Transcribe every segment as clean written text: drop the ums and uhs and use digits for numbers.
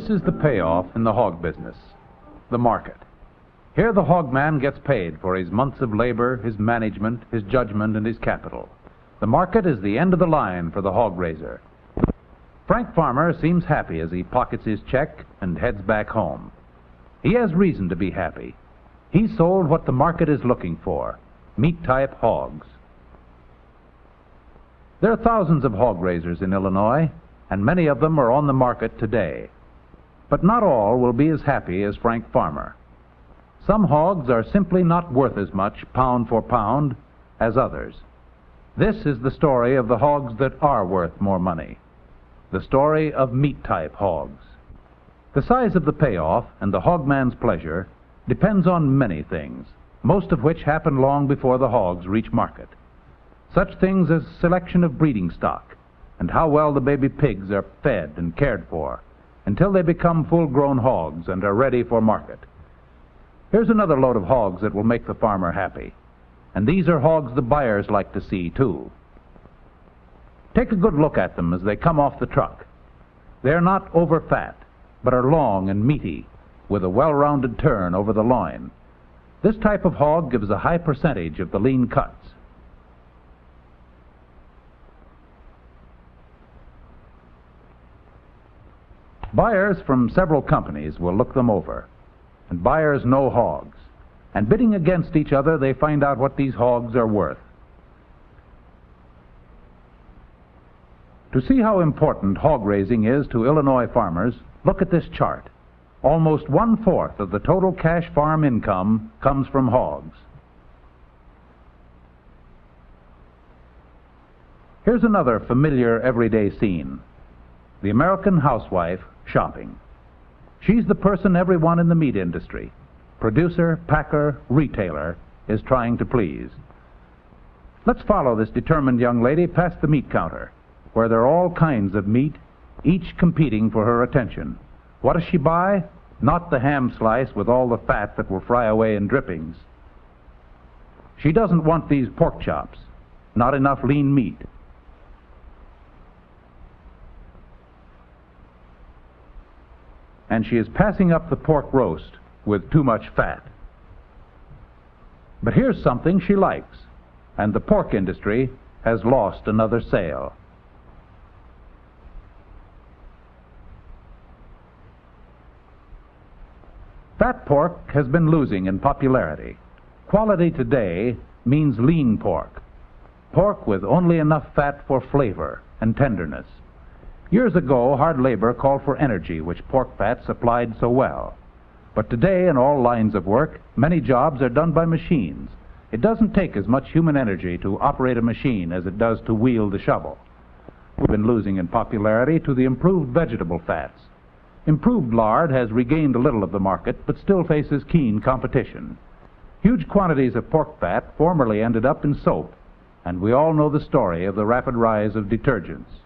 This is the payoff in the hog business, the market. Here the hog man gets paid for his months of labor, his management, his judgment, and his capital. The market is the end of the line for the hog raiser. Frank Farmer seems happy as he pockets his check and heads back home. He has reason to be happy. He sold what the market is looking for, meat-type hogs. There are thousands of hog raisers in Illinois, and many of them are on the market today. But not all will be as happy as Frank Farmer. Some hogs are simply not worth as much, pound for pound, as others. This is the story of the hogs that are worth more money. The story of meat-type hogs. The size of the payoff and the hogman's pleasure depends on many things, most of which happen long before the hogs reach market. Such things as selection of breeding stock and how well the baby pigs are fed and cared for until they become full-grown hogs and are ready for market. Here's another load of hogs that will make the farmer happy. And these are hogs the buyers like to see, too. Take a good look at them as they come off the truck. They're not over-fat, but are long and meaty, with a well-rounded turn over the loin. This type of hog gives a high percentage of the lean cuts. Buyers from several companies will look them over, and buyers know hogs, and bidding against each other they find out what these hogs are worth. To see how important hog raising is to Illinois farmers, look at this chart. Almost 1/4 of the total cash farm income comes from hogs. Here's another familiar everyday scene. The American housewife shopping. She's the person everyone in the meat industry, producer, packer, retailer, is trying to please. Let's follow this determined young lady past the meat counter, where there are all kinds of meat, each competing for her attention. What does she buy? Not the ham slice with all the fat that will fry away in drippings. She doesn't want these pork chops, not enough lean meat. And she is passing up the pork roast with too much fat. But here's something she likes, and the pork industry has lost another sale. Fat pork has been losing in popularity. Quality today means lean pork, pork with only enough fat for flavor and tenderness. Years ago, hard labor called for energy, which pork fat supplied so well. But today, in all lines of work, many jobs are done by machines. It doesn't take as much human energy to operate a machine as it does to wield a shovel. We've been losing in popularity to the improved vegetable fats. Improved lard has regained a little of the market, but still faces keen competition. Huge quantities of pork fat formerly ended up in soap, and we all know the story of the rapid rise of detergents.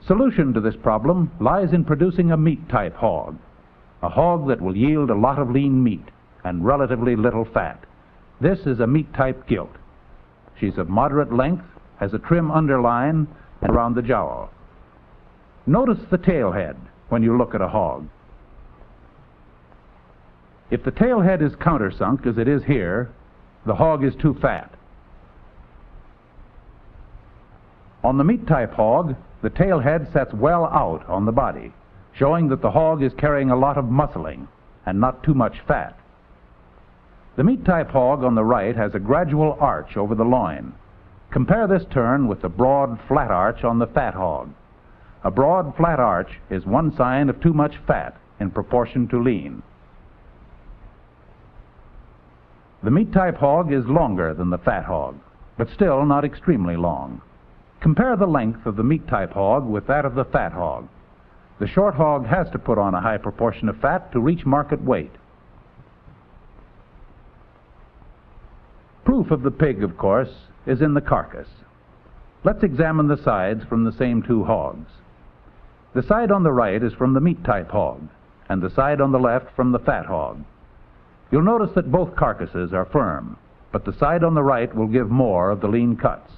Solution to this problem lies in producing a meat-type hog, a hog that will yield a lot of lean meat and relatively little fat. This is a meat-type gilt. She's of moderate length, has a trim underline and around the jowl. Notice the tail head when you look at a hog. If the tail head is countersunk, as it is here, the hog is too fat. On the meat-type hog, the tail head sets well out on the body, showing that the hog is carrying a lot of muscling and not too much fat. The meat-type hog on the right has a gradual arch over the loin. Compare this turn with the broad, flat arch on the fat hog. A broad, flat arch is one sign of too much fat in proportion to lean. The meat-type hog is longer than the fat hog, but still not extremely long. Compare the length of the meat-type hog with that of the fat hog. The short hog has to put on a high proportion of fat to reach market weight. Proof of the pig, of course, is in the carcass. Let's examine the sides from the same two hogs. The side on the right is from the meat-type hog, and the side on the left from the fat hog. You'll notice that both carcasses are firm, but the side on the right will give more of the lean cuts.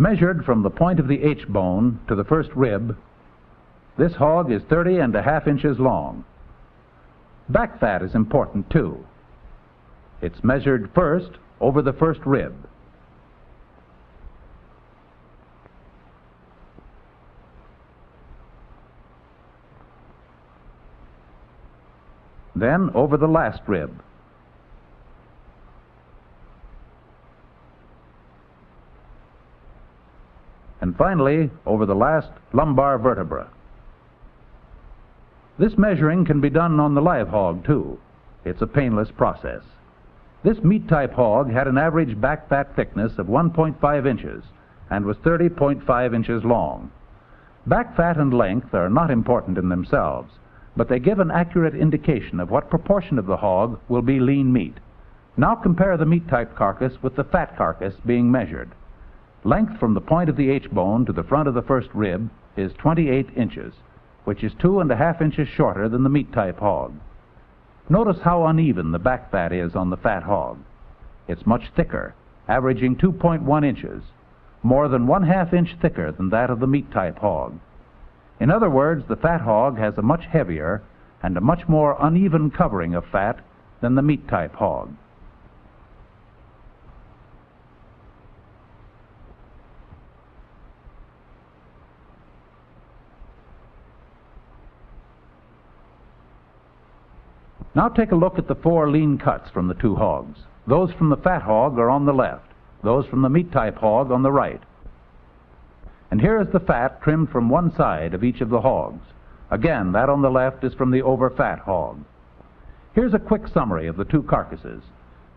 Measured from the point of the H-bone to the first rib, this hog is 30½ inches long. Back fat is important too. It's measured first over the first rib. Then over the last rib. And finally, over the last lumbar vertebra. This measuring can be done on the live hog, too. It's a painless process. This meat-type hog had an average back fat thickness of 1.5 inches and was 30.5 inches long. Back fat and length are not important in themselves, but they give an accurate indication of what proportion of the hog will be lean meat. Now compare the meat-type carcass with the fat carcass being measured. Length from the point of the H-bone to the front of the first rib is 28 inches, which is 2½ inches shorter than the meat-type hog. Notice how uneven the back fat is on the fat hog. It's much thicker, averaging 2.1 inches, more than 1/2 inch thicker than that of the meat-type hog. In other words, the fat hog has a much heavier and a much more uneven covering of fat than the meat-type hog. Now take a look at the 4 lean cuts from the 2 hogs. Those from the fat hog are on the left, those from the meat-type hog on the right. And here is the fat trimmed from one side of each of the hogs. Again, that on the left is from the over-fat hog. Here's a quick summary of the 2 carcasses.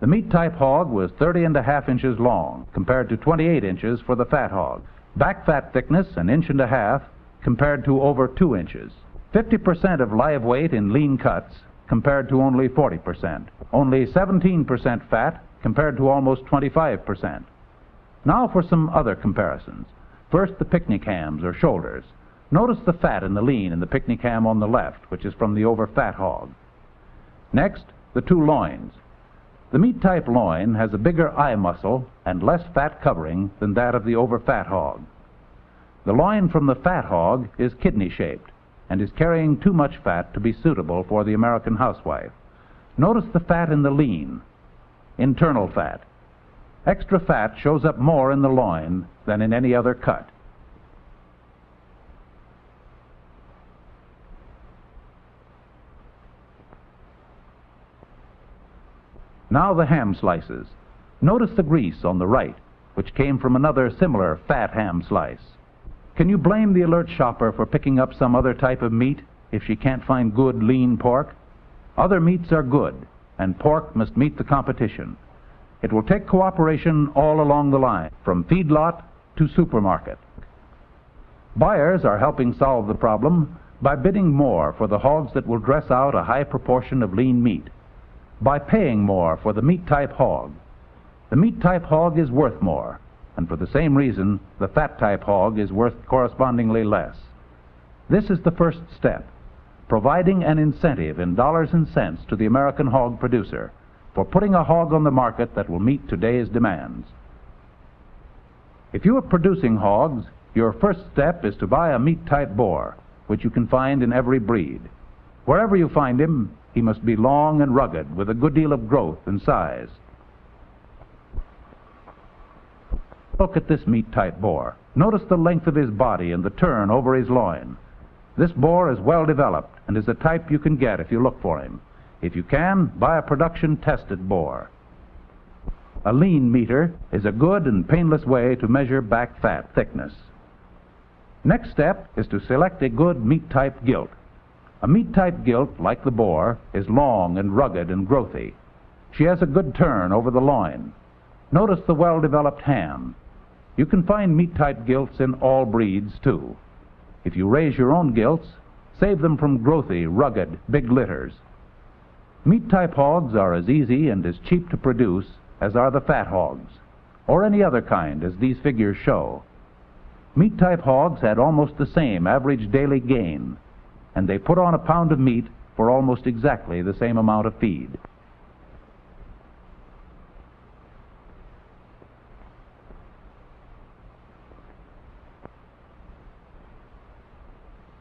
The meat-type hog was 30½ inches long, compared to 28 inches for the fat hog. Back fat thickness, 1.5 inches, compared to over 2 inches. 50% of live weight in lean cuts, compared to only 40%. Only 17% fat, compared to almost 25%. Now for some other comparisons. First, the picnic hams or shoulders. Notice the fat in the lean in the picnic ham on the left, which is from the over-fat hog. Next, the 2 loins. The meat-type loin has a bigger eye muscle and less fat covering than that of the over-fat hog. The loin from the fat hog is kidney-shaped and is carrying too much fat to be suitable for the American housewife. Notice the fat in the lean, internal fat. Extra fat shows up more in the loin than in any other cut. Now the ham slices. Notice the grease on the right, which came from another similar fat ham slice. Can you blame the alert shopper for picking up some other type of meat if she can't find good lean pork? Other meats are good, and pork must meet the competition. It will take cooperation all along the line, from feedlot to supermarket. Buyers are helping solve the problem by bidding more for the hogs that will dress out a high proportion of lean meat, by paying more for the meat-type hog. The meat-type hog is worth more, and for the same reason, the fat-type hog is worth correspondingly less. This is the first step, providing an incentive in dollars and cents to the American hog producer for putting a hog on the market that will meet today's demands. If you are producing hogs, your first step is to buy a meat-type boar, which you can find in every breed. Wherever you find him, he must be long and rugged, with a good deal of growth and size. Look at this meat-type boar. Notice the length of his body and the turn over his loin. This boar is well developed and is a type you can get if you look for him. If you can, buy a production-tested boar. A lean meter is a good and painless way to measure back fat thickness. Next step is to select a good meat-type gilt. A meat-type gilt, like the boar, is long and rugged and growthy. She has a good turn over the loin. Notice the well-developed ham. You can find meat-type gilts in all breeds, too. If you raise your own gilts, save them from growthy, rugged, big litters. Meat-type hogs are as easy and as cheap to produce as are the fat hogs, or any other kind, as these figures show. Meat-type hogs had almost the same average daily gain, and they put on a pound of meat for almost exactly the same amount of feed.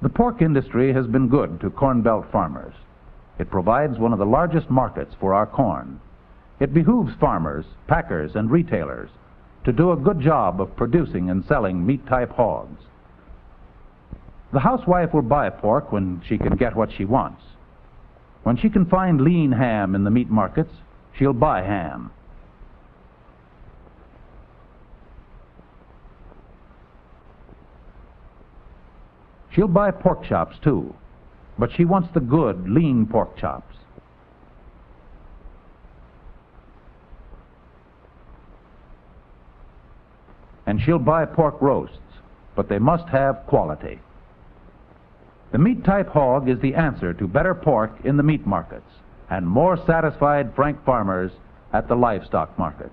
The pork industry has been good to Corn Belt farmers. It provides one of the largest markets for our corn. It behooves farmers, packers, and retailers to do a good job of producing and selling meat-type hogs. The housewife will buy pork when she can get what she wants. When she can find lean ham in the meat markets, she'll buy ham. She'll buy pork chops, too, but she wants the good, lean pork chops. And she'll buy pork roasts, but they must have quality. The meat-type hog is the answer to better pork in the meat markets and more satisfied frank farmers at the livestock market.